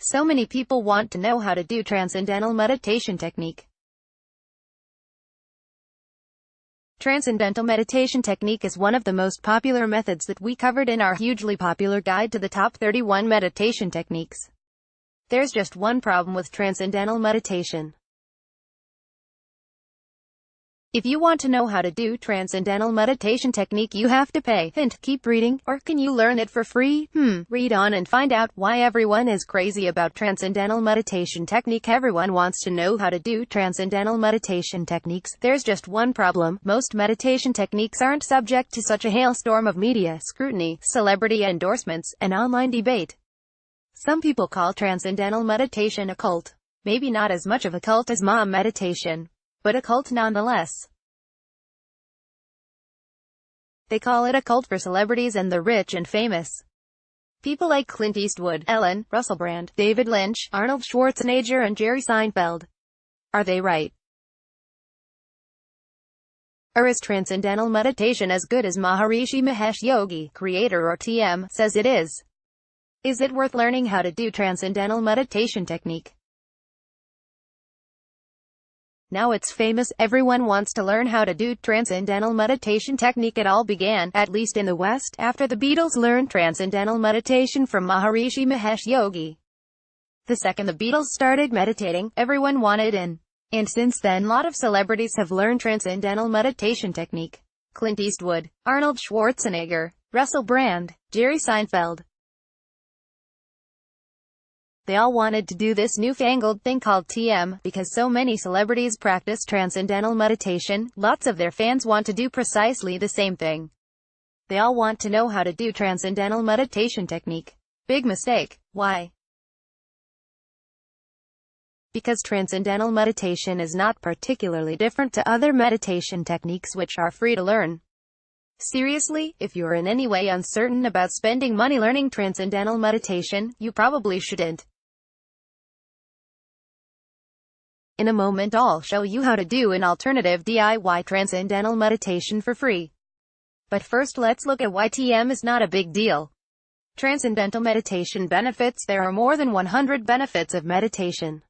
So many people want to know how to do Transcendental Meditation technique. Transcendental Meditation technique is one of the most popular methods that we covered in our hugely popular guide to the top 31 meditation techniques. There's just one problem with Transcendental Meditation. If you want to know how to do Transcendental Meditation technique, you have to pay. Hint, keep reading. Or can you learn it for free? Read on and find out why everyone is crazy about Transcendental Meditation technique. Everyone wants to know how to do Transcendental Meditation techniques. There's just one problem. Most meditation techniques aren't subject to such a hailstorm of media scrutiny, celebrity endorsements, and online debate. Some people call Transcendental Meditation a cult. Maybe not as much of a cult as mom meditation, but a cult nonetheless. They call it a cult for celebrities and the rich and famous. People like Clint Eastwood, Ellen, Russell Brand, David Lynch, Arnold Schwarzenegger and Jerry Seinfeld. Are they right? Or is Transcendental Meditation as good as Maharishi Mahesh Yogi, creator or TM, says it is? Is it worth learning how to do Transcendental Meditation technique? Now it's famous, everyone wants to learn how to do Transcendental Meditation technique. It all began, at least in the West, after the Beatles learned Transcendental Meditation from Maharishi Mahesh Yogi. The second the Beatles started meditating, everyone wanted in. And since then, a lot of celebrities have learned Transcendental Meditation technique. Clint Eastwood, Arnold Schwarzenegger, Russell Brand, Jerry Seinfeld. They all wanted to do this newfangled thing called TM, because so many celebrities practice Transcendental Meditation. Lots of their fans want to do precisely the same thing. They all want to know how to do Transcendental Meditation technique. Big mistake. Why? Because Transcendental Meditation is not particularly different to other meditation techniques which are free to learn. Seriously, if you're in any way uncertain about spending money learning Transcendental Meditation, you probably shouldn't. In a moment I'll show you how to do an alternative DIY Transcendental Meditation for free. But first let's look at why TM is not a big deal. Transcendental Meditation benefits. There are more than 100 benefits of meditation.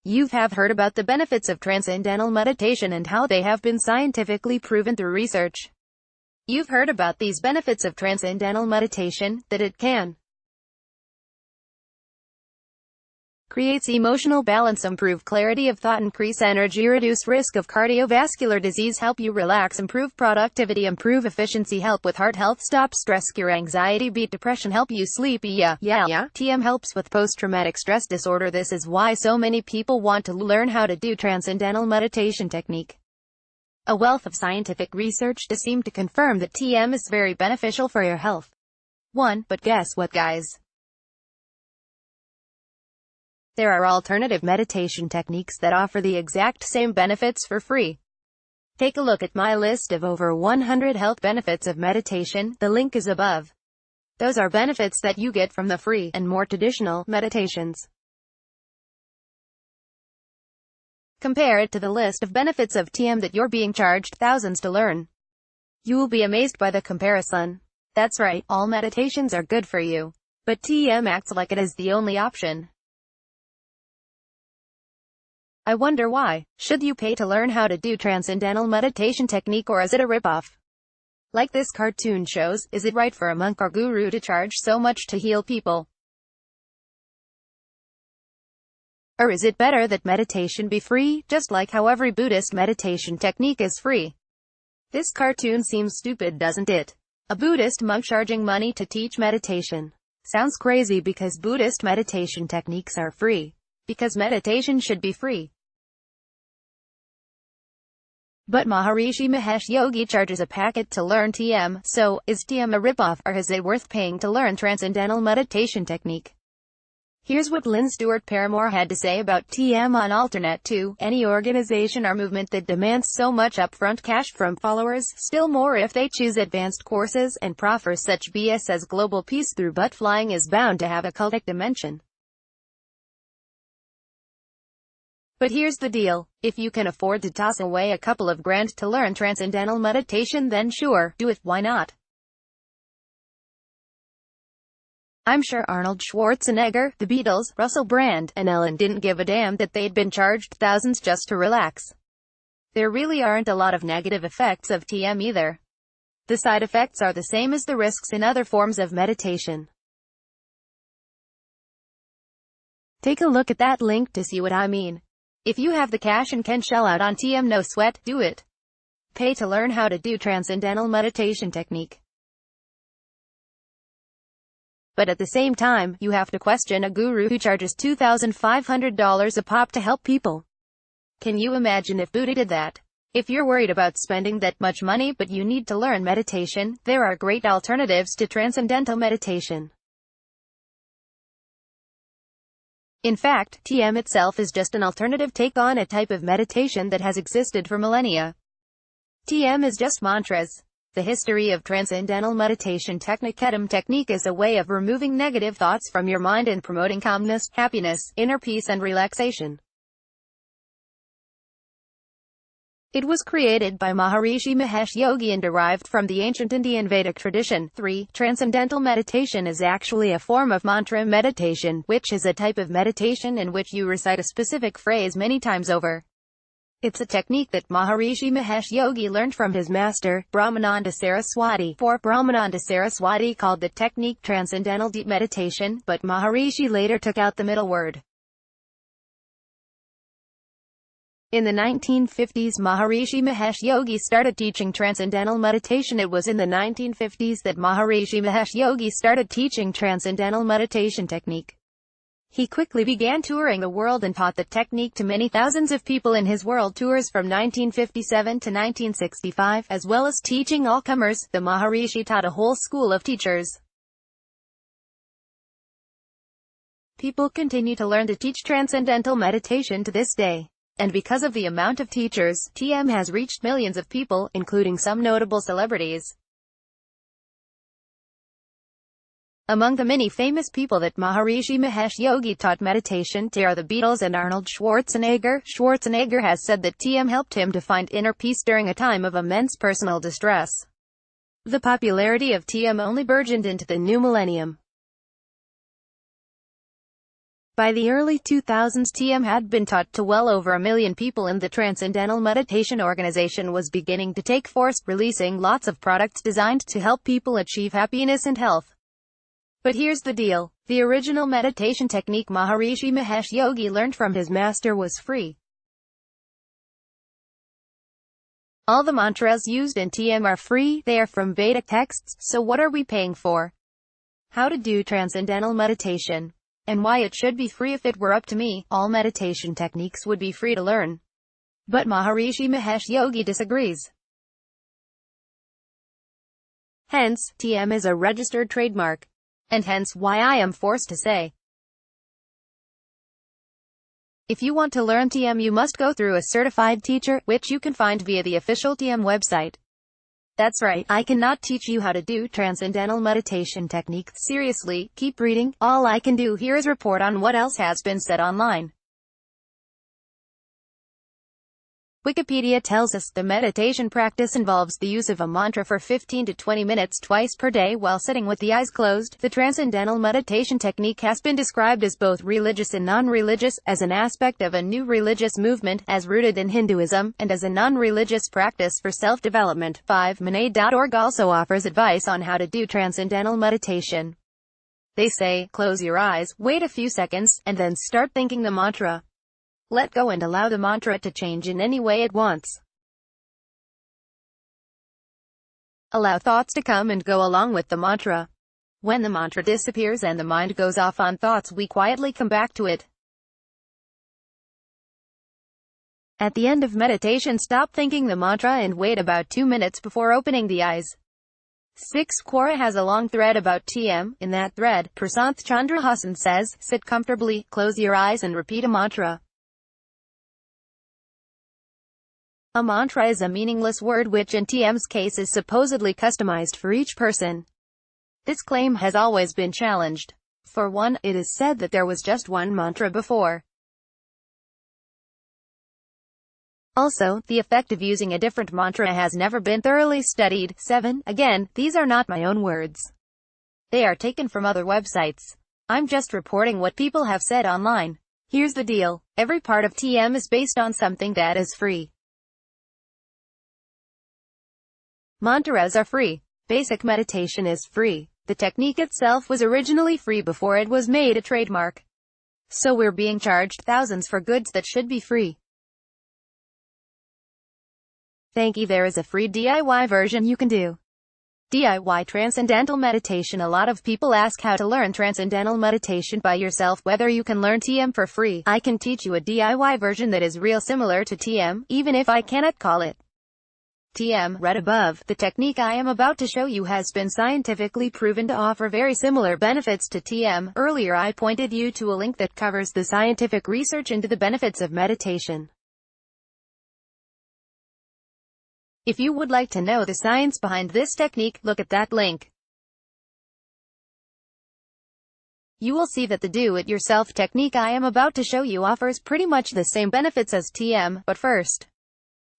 You have heard about the benefits of Transcendental Meditation and how they have been scientifically proven through research. You've heard about these benefits of Transcendental Meditation, that it can creates emotional balance, improve clarity of thought, increase energy, reduce risk of cardiovascular disease, help you relax, improve productivity, improve efficiency, help with heart health, stop stress, cure anxiety, beat depression, help you sleep. TM helps with post-traumatic stress disorder. This is why so many people want to learn how to do Transcendental Meditation technique. A wealth of scientific research does seem to confirm that TM is very beneficial for your health. But guess what, guys? There are alternative meditation techniques that offer the exact same benefits for free. Take a look at my list of over 100 health benefits of meditation. The link is above. Those are benefits that you get from the free and more traditional meditations. Compare it to the list of benefits of TM that you're being charged thousands to learn. You will be amazed by the comparison. That's right, all meditations are good for you. But TM acts like it is the only option. I wonder why. Should you pay to learn how to do Transcendental Meditation technique, or is it a ripoff? Like this cartoon shows, is it right for a monk or guru to charge so much to heal people? Or is it better that meditation be free, just like how every Buddhist meditation technique is free? This cartoon seems stupid, doesn't it? A Buddhist monk charging money to teach meditation. Sounds crazy because Buddhist meditation techniques are free. Because meditation should be free. But Maharishi Mahesh Yogi charges a packet to learn TM, so, is TM a ripoff, or is it worth paying to learn Transcendental Meditation technique? Here's what Lynn Stewart Paramore had to say about TM on Alternet 2. Any organization or movement that demands so much upfront cash from followers, still more if they choose advanced courses, and proffers such BS as global peace through butt flying, is bound to have a cultic dimension. But here's the deal. If you can afford to toss away a couple of grand to learn Transcendental Meditation, then sure, do it, why not? I'm sure Arnold Schwarzenegger, the Beatles, Russell Brand, and Ellen didn't give a damn that they'd been charged thousands just to relax. There really aren't a lot of negative effects of TM either. The side effects are the same as the risks in other forms of meditation. Take a look at that link to see what I mean. If you have the cash and can shell out on TM, no sweat, do it. Pay to learn how to do Transcendental Meditation technique. But at the same time, you have to question a guru who charges $2,500 a pop to help people. Can you imagine if Buddha did that? If you're worried about spending that much money but you need to learn meditation, there are great alternatives to Transcendental Meditation. In fact, TM itself is just an alternative take on a type of meditation that has existed for millennia. TM is just mantras. The history of Transcendental Meditation technique is a way of removing negative thoughts from your mind and promoting calmness, happiness, inner peace and relaxation. It was created by Maharishi Mahesh Yogi and derived from the ancient Indian Vedic tradition. 3. Transcendental meditation is actually a form of mantra meditation, which is a type of meditation in which you recite a specific phrase many times over. It's a technique that Maharishi Mahesh Yogi learned from his master, Brahmananda Saraswati. 4. Brahmananda Saraswati called the technique Transcendental Meditation, but Maharishi later took out the middle word. In the 1950s, Maharishi Mahesh Yogi started teaching Transcendental Meditation. It was in the 1950s that Maharishi Mahesh Yogi started teaching Transcendental Meditation technique. He quickly began touring the world and taught the technique to many thousands of people in his world tours from 1957 to 1965, as well as teaching all comers. The Maharishi taught a whole school of teachers. People continue to learn to teach Transcendental Meditation to this day. And because of the amount of teachers, TM has reached millions of people, including some notable celebrities. Among the many famous people that Maharishi Mahesh Yogi taught meditation to are the Beatles and Arnold Schwarzenegger. Schwarzenegger has said that TM helped him to find inner peace during a time of immense personal distress. The popularity of TM only burgeoned into the new millennium. By the early 2000s, TM had been taught to well over 1 million people, and the Transcendental Meditation organization was beginning to take force, releasing lots of products designed to help people achieve happiness and health. But here's the deal. The original meditation technique Maharishi Mahesh Yogi learned from his master was free. All the mantras used in TM are free, they are from Vedic texts, so what are we paying for? How to do Transcendental Meditation. And why it should be free. If it were up to me, all meditation techniques would be free to learn. But Maharishi Mahesh Yogi disagrees. Hence, TM is a registered trademark. And hence why I am forced to say, if you want to learn TM, you must go through a certified teacher, which you can find via the official TM website. That's right, I cannot teach you how to do Transcendental Meditation technique. Seriously, keep reading. All I can do here is report on what else has been said online. Wikipedia tells us the meditation practice involves the use of a mantra for 15 to 20 minutes twice per day while sitting with the eyes closed. The Transcendental Meditation technique has been described as both religious and non-religious, as an aspect of a new religious movement, as rooted in Hinduism, and as a non-religious practice for self-development. 5. Mane.org also offers advice on how to do Transcendental Meditation. They say, close your eyes, wait a few seconds, and then start thinking the mantra. Let go and allow the mantra to change in any way it wants. Allow thoughts to come and go along with the mantra. When the mantra disappears and the mind goes off on thoughts, we quietly come back to it. At the end of meditation, stop thinking the mantra and wait about 2 minutes before opening the eyes. 6. Quora has a long thread about TM. In that thread, Prasanth Chandra Hassan says, sit comfortably, close your eyes and repeat a mantra. A mantra is a meaningless word which in TM's case is supposedly customized for each person. This claim has always been challenged. For one, it is said that there was just one mantra before. Also, the effect of using a different mantra has never been thoroughly studied. 7. Again, these are not my own words. They are taken from other websites. I'm just reporting what people have said online. Here's the deal. Every part of TM is based on something that is free. Mantras are free. Basic meditation is free. The technique itself was originally free before it was made a trademark. So we're being charged thousands for goods that should be free. Thank you. There is a free DIY version you can do. DIY Transcendental Meditation. A lot of people ask how to learn Transcendental Meditation by yourself, whether you can learn TM for free. I can teach you a DIY version that is real similar to TM, even if I cannot call it TM. Read above. The technique I am about to show you has been scientifically proven to offer very similar benefits to TM. Earlier I pointed you to a link that covers the scientific research into the benefits of meditation. If you would like to know the science behind this technique, look at that link. You will see that the do-it-yourself technique I am about to show you offers pretty much the same benefits as TM, but first,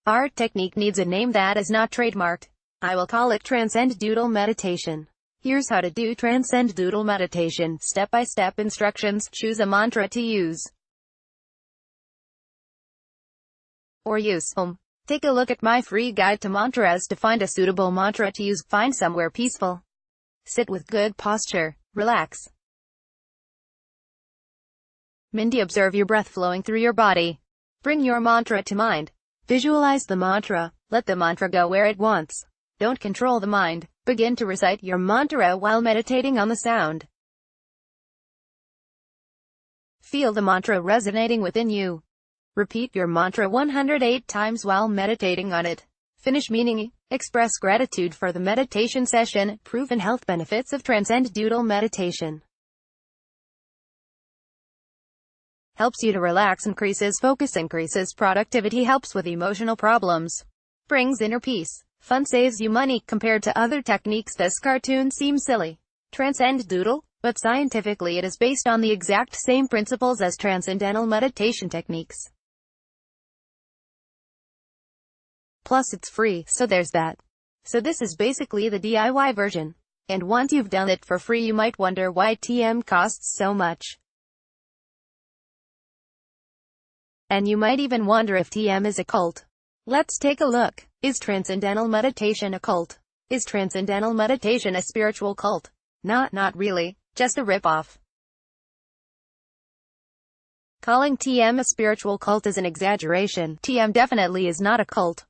our technique needs a name that is not trademarked. I will call it Transcendental Meditation. Here's how to do Transcendental Meditation. Step-by-step instructions. Choose a mantra to use or use. Take a look at my free guide to mantras to find a suitable mantra to use. Find somewhere peaceful. Sit with good posture. Relax. Mindy, observe your breath flowing through your body. Bring your mantra to mind. Visualize the mantra. Let the mantra go where it wants. Don't control the mind. Begin to recite your mantra while meditating on the sound. Feel the mantra resonating within you. Repeat your mantra 108 times while meditating on it. Finish meaning. Express gratitude for the meditation session. Proven health benefits of Transcendental Meditation. Helps you to relax, increases focus, increases productivity, helps with emotional problems, brings inner peace. Fun, saves you money. Compared to other techniques, this cartoon seems silly. Transcendental, but scientifically it is based on the exact same principles as Transcendental Meditation techniques. Plus it's free, so there's that. So this is basically the DIY version. And once you've done it for free, you might wonder why TM costs so much. And you might even wonder if TM is a cult. Let's take a look. Is Transcendental Meditation a cult? Is Transcendental Meditation a spiritual cult? Not really. Just a rip-off. Calling TM a spiritual cult is an exaggeration. TM definitely is not a cult.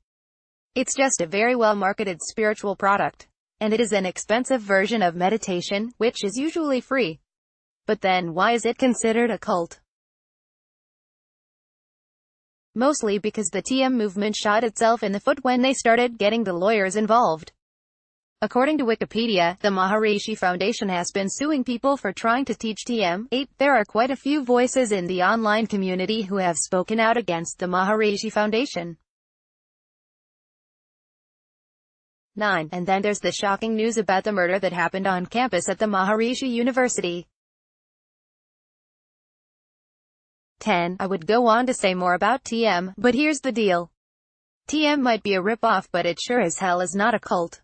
It's just a very well-marketed spiritual product. And it is an expensive version of meditation, which is usually free. But then why is it considered a cult? Mostly because the TM movement shot itself in the foot when they started getting the lawyers involved. According to Wikipedia, the Maharishi Foundation has been suing people for trying to teach TM. 8. There are quite a few voices in the online community who have spoken out against the Maharishi Foundation. 9. And then there's the shocking news about the murder that happened on campus at the Maharishi University. 10. I would go on to say more about TM, but here's the deal. TM might be a rip-off, but it sure as hell is not a cult.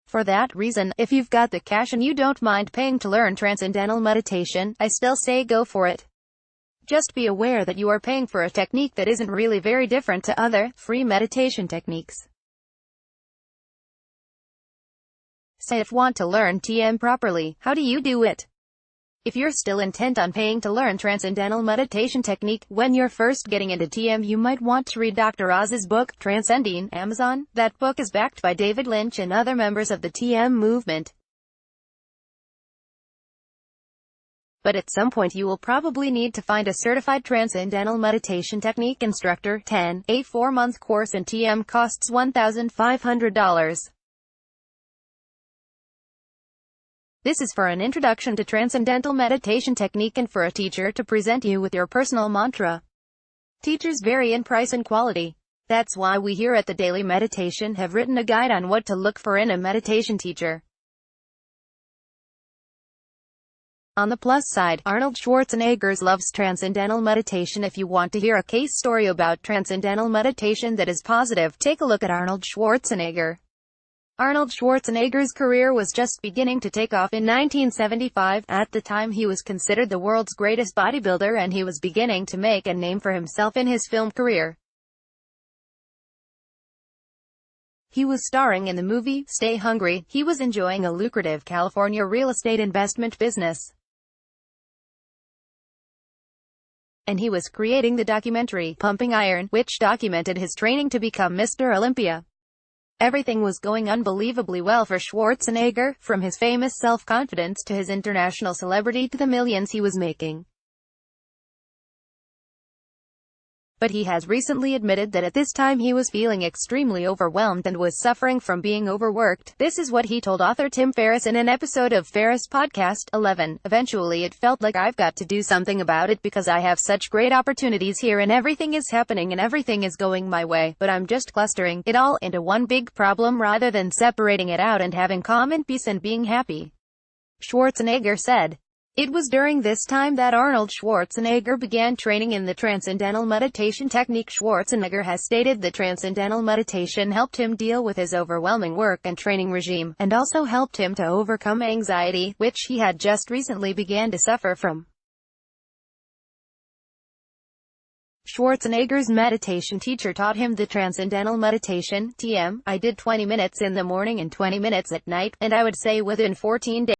For that reason, if you've got the cash and you don't mind paying to learn Transcendental Meditation, I still say go for it. Just be aware that you are paying for a technique that isn't really very different to other, free meditation techniques. Say if you want to learn TM properly, how do you do it? If you're still intent on paying to learn Transcendental Meditation technique, when you're first getting into TM, you might want to read Dr. Oz's book, Transcending, Amazon. That book is backed by David Lynch and other members of the TM movement. But at some point you will probably need to find a certified Transcendental Meditation technique instructor. 10. A 4-month course in TM costs $1,500. This is for an introduction to Transcendental Meditation technique and for a teacher to present you with your personal mantra. Teachers vary in price and quality. That's why we here at the Daily Meditation have written a guide on what to look for in a meditation teacher. On the plus side, Arnold Schwarzenegger loves Transcendental Meditation. If you want to hear a case story about Transcendental Meditation that is positive, take a look at Arnold Schwarzenegger. Arnold Schwarzenegger's career was just beginning to take off in 1975. At the time he was considered the world's greatest bodybuilder and he was beginning to make a name for himself in his film career. He was starring in the movie Stay Hungry. He was enjoying a lucrative California real estate investment business, and he was creating the documentary Pumping Iron, which documented his training to become Mr. Olympia. Everything was going unbelievably well for Schwarzenegger, from his famous self-confidence to his international celebrity to the millions he was making. But he has recently admitted that at this time he was feeling extremely overwhelmed and was suffering from being overworked. This is what he told author Tim Ferriss in an episode of Ferriss Podcast 11. Eventually it felt like I've got to do something about it because I have such great opportunities here and everything is happening and everything is going my way, but I'm just clustering it all into one big problem rather than separating it out and having calm and peace and being happy, Schwarzenegger said. It was during this time that Arnold Schwarzenegger began training in the Transcendental Meditation technique. Schwarzenegger has stated the Transcendental Meditation helped him deal with his overwhelming work and training regime, and also helped him to overcome anxiety, which he had just recently began to suffer from. Schwarzenegger's meditation teacher taught him the Transcendental Meditation, TM. I did 20 minutes in the morning and 20 minutes at night, and I would say within 14 days,